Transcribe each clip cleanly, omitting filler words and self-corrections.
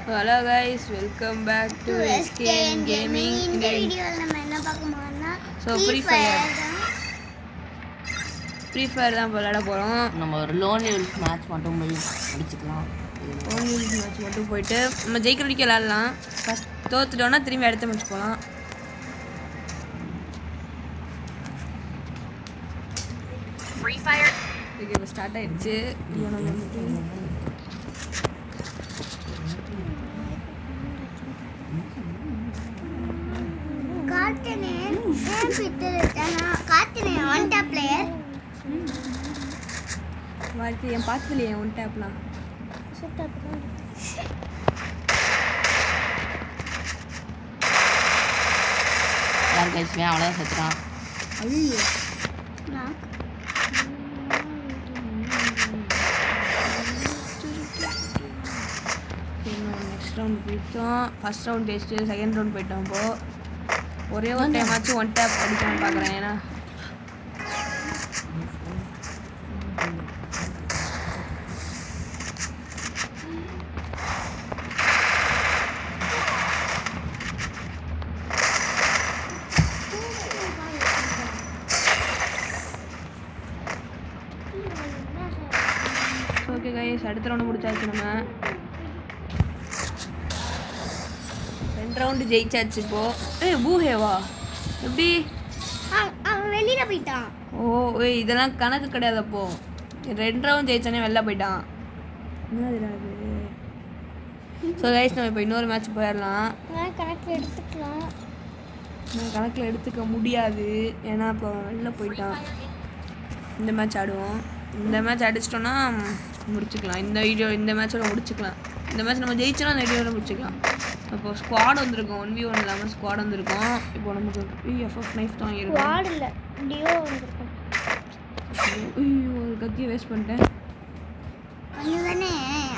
Hello guys, welcome back to SKN Gaming. இந்த வீடியோல நம்ம என்ன பார்க்க போறோம்னா Free Fire தான் விளையாட போறோம். நம்ம ஒரு லோன் லெவல் மேட்ச் மட்டும் முடிச்சுக்கலாம். லோன் லெவல் மேட்ச் மட்டும் போயிட்டு நம்ம ஜெயிக்கிற வரைக்கும் விளையாடலாம். ஃபர்ஸ்ட் தோத்துட்டோம்னா திரும்பி அடுத்த மேட்ச் போலாம். Free Fire இப்போ ஸ்டார்ட் ஆயிடுச்சு. வாழ்க்கை என் பார்த்ததுலையே ஒன் டேப்லாம் யார் கழிச்சுமே அவ்வளோதான் செத்துறான். ஐயோ நெக்ஸ்ட் ரவுண்ட் போயிட்டோம். First round test, second round போயிட்டோம். இப்போது ஒரே ஒரு டைம் ஆச்சு ஒன் டேப் அடிக்கணும்னு பார்க்குறேன். ஏன்னா ஓகே கைஸ், அடுத்த ரவுண்டு முடிச்சாச்சு. நம்ம 2 ரவுண்டு ஜெயிச்சாச்சு. இப்போ பூஹேவா எப்படி அவன் வெளியில போயிட்டான். இதெல்லாம் கணக்கு கிடையாது. அப்போ 2 ரவுண்ட் ஜெயிச்சானே வெளில போயிட்டான். ஸோ கைஸ், நம்ம இப்போ இன்னொரு மேட்ச் போயிடலாம். கணக்கில் எடுத்துக்க முடியாது, ஏன்னா இப்போ வெளில போயிட்டான். இந்த மேட்ச் ஆடுவோம். இந்த மேட்ச் அடிச்சிட்டோன்னா முடிச்சுக்கலாம். இந்த மேட்சோட முடிச்சுக்கலாம். இந்த மேட்ச் நம்ம ஜெயிச்சோன்னா அந்த வீடியோட முடிச்சுக்கலாம். இப்போ ஸ்குவாட் வந்திருக்கோம். 1v1 இல்லாமல் ஸ்குவாட் வந்திருக்கோம். இப்போ நமக்கு எஃப்எஃப் நைஃப் தான் இருக்கும். ஒரு கத்தியை வேஸ்ட் பண்ணிட்டேன்.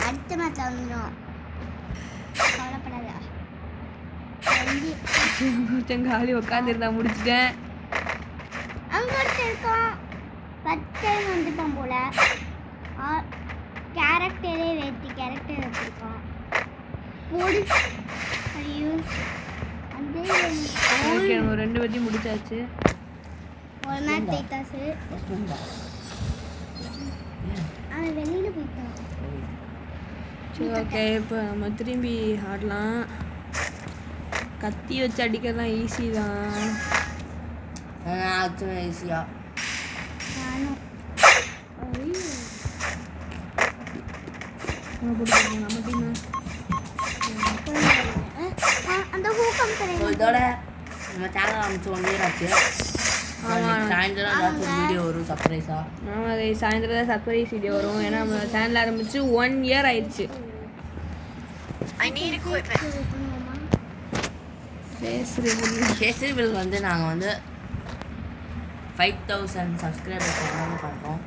அடுத்த மேட்ச்ல வந்துடும், காலி உட்காந்துருந்தா முடிச்சிட்டேன். அங்க ஒருத்தர் இருக்கான். 10 டைம் வந்துட்டான் போல. கேரக்டரே வேத்தி கேரக்டர் வச்சிருக்கான். ஐயோ ஓகே, நம்ம 2 பேத்தையும் முடிச்சாச்சு. ஒரு மேட்ச் ஜெயித்தாச்சு. அவன் வெளியில போயிட்டான். சரி ஓகே, இப்போ நம்ம திரும்பி ஆடலாம். கத்தி வச்சு அடிக்கிறதுலாம் ஈஸி தான். ஈஸியா நம்ம டீம் அந்த ஹூக்கம் இதோட நம்ம சேனல் ஆரம்பிச்சு 1 இயர் ஆச்சு. சாயந்தரம் ஏதாச்சும் வீடியோ வரும் சர்ப்ரைஸா. ஆமாம், அது சாயந்தரம் தான் சர்ப்ரைஸ் வீடியோ வரும். ஏன்னா நம்ம சேனல் ஆரம்பிச்சு 1 இயர் ஆயிடுச்சு. ஃபேஸ்ரிபிள் வந்து நாங்கள் வந்து 5000 சப்ஸ்கிரைபர்ஸ் வந்து பார்த்தோம்.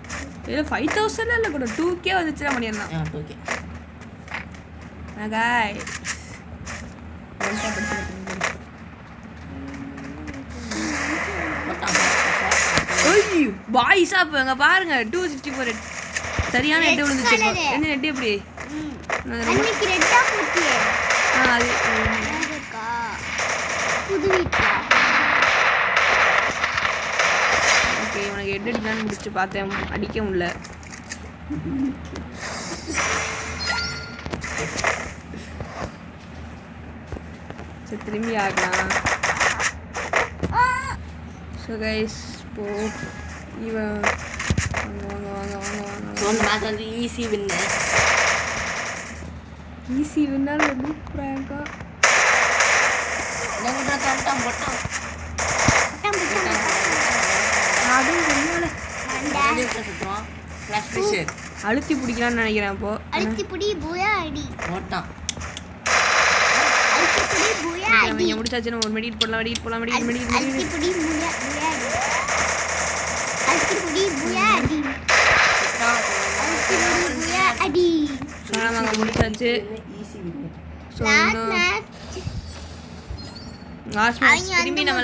இல்லை 5000 இல்லை கூட 2K வந்துச்சுன்னா பண்ணிடலாம். 2K பாய்ஸா இப்போ எங்க பாருங்க 264 சரியான நெட் விழுந்துச்சு. என்ன நெட் எப்படி அன்னைக்கு ரெட்டா போட்டியே. அது இருக்கா புது வீட்ல. ஓகே, உனக்கு எடிட் தான் முடிச்சு பார்த்தேன், அடிக்க முடியல. சரி, திரும்பி ஆகலாம். ஸோ கைஸ், இப்போ இவன் வாங்க மேட்ச் வந்து ஈஸி வின்னு. ஈஸி வின்னால் வந்து பிராங்கா அழுத்தி பிடிக்கலான்னு நினைக்கிறேன். அப்போ அழுத்தி பிடி பூயா அடி போட்டான். நீங்க முடிச்சாச்சு. நம்ம ஒரு மெடிட் போடலாம். அழுத்தி பிடி பூயா அடி. நாங்கள் முடிச்சாச்சு. லாஸ்ட் மேட்ச் திரும்பி நம்ம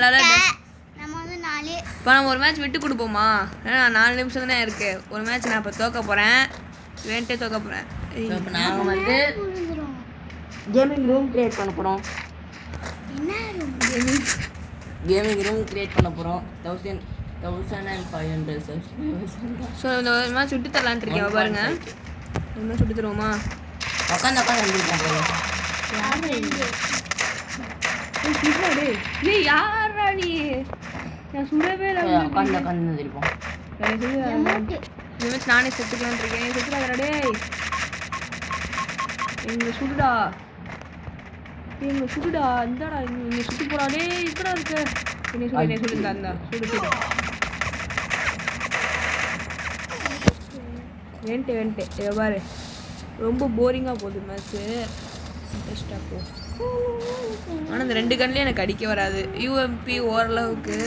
இப்போ நம்ம ஒரு மேட்ச் விட்டு கொடுப்போமா? ஏன்னா 4 நிமிஷம் தானே இருக்கு. ஒரு மேட்ச் நான் இப்போ தோக்க போகிறேன். வேண்டே தோக்க போகிறேன். நாங்கள் வந்து கேமிங் ரூம் கிரியேட் பண்ண போகிறோம். என்ன room? கேமிங் ரூம் கிரியேட் பண்ண போகிறோம். 1500 சப்ஸ்கிரைபர்ஸ். ஸோ இந்த மாதிரி சுட்டு தரலான்ட்டு இருக்கேன் பாருங்க. இந்த மாதிரி சுட்டு தருவோமா? உட்காந்து வந்துருக்கேன். ஏய் யாரா நீ? நான் சுடவே இல்லை. உட்காந்து இருப்போம். இந்த மாதிரி நானே செத்துக்கலான் இருக்கேன். செத்துக்காதடா டேய். எங்க சுடுடா. இந்தாடா இங்க சுட்டு போடா டேய். இருக்கடா இருக்கு. என்ன சொல்லி தந்தா. சுடு. வென்ட்டு இதை பாரு. ரொம்ப போரிங்காக போகுது மேட்ச்சு. இன்ட்ரெஸ்டாக போ. ஆனால் இந்த 2 கன்லேயும் எனக்கு அடிக்க வராது. யூஎம்பி ஓரளவுக்கு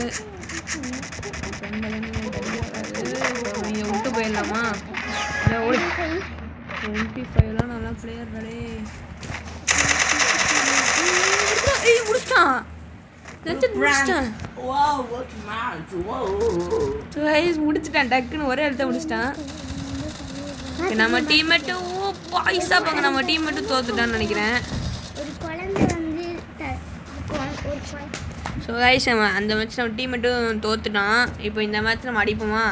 நீங்கள் விட்டு போயிடலாமா? இல்லை ஓடி. MP5 நல்லா பிளேயர் கடே. முடிச்சிட்டான். முடிச்சிட்டான் டக்குன்னு ஒரே இடத்த முடிச்சிட்டான். நம்ம டீம் மட்டும் பாய்ஸா பாங்க. நம்ம டீம் மட்டும் தோத்துட்டான்னு நினைக்கிறேன். ஒரு குழந்தை வந்து ஸோ கைஸ் அந்த மேட்ச் நம்ம டீம் மட்டும் தோத்துட்டான். இப்போ இந்த மேட்ச் நம்ம அடிப்போமா?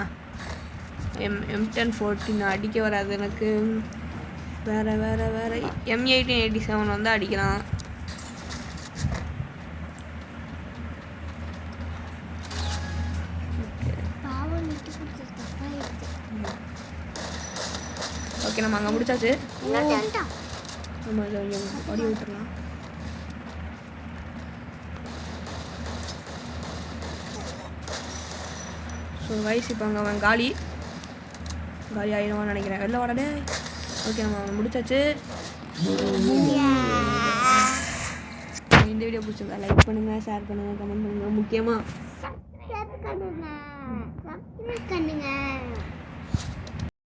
M1014 அடிக்க வராது எனக்கு. வேறு M1887 வந்து அடிக்கலாம். ஓகே நம்ம அங்கே முடிச்சாச்சு. நம்ம ஓடி விட்டுறலாம். ஸோ வயசு இப்போ அங்கே அவன் காலி ஆகிடுவான்னு நினைக்கிறேன். வெளில வாடே. ஓகே நம்ம முடிச்சாச்சு. இந்த வீடியோ பிடிச்சிருந்தா லைக் பண்ணுங்கள், ஷேர் பண்ணுங்கள், கமெண்ட் பண்ணுங்கள். முக்கியமாக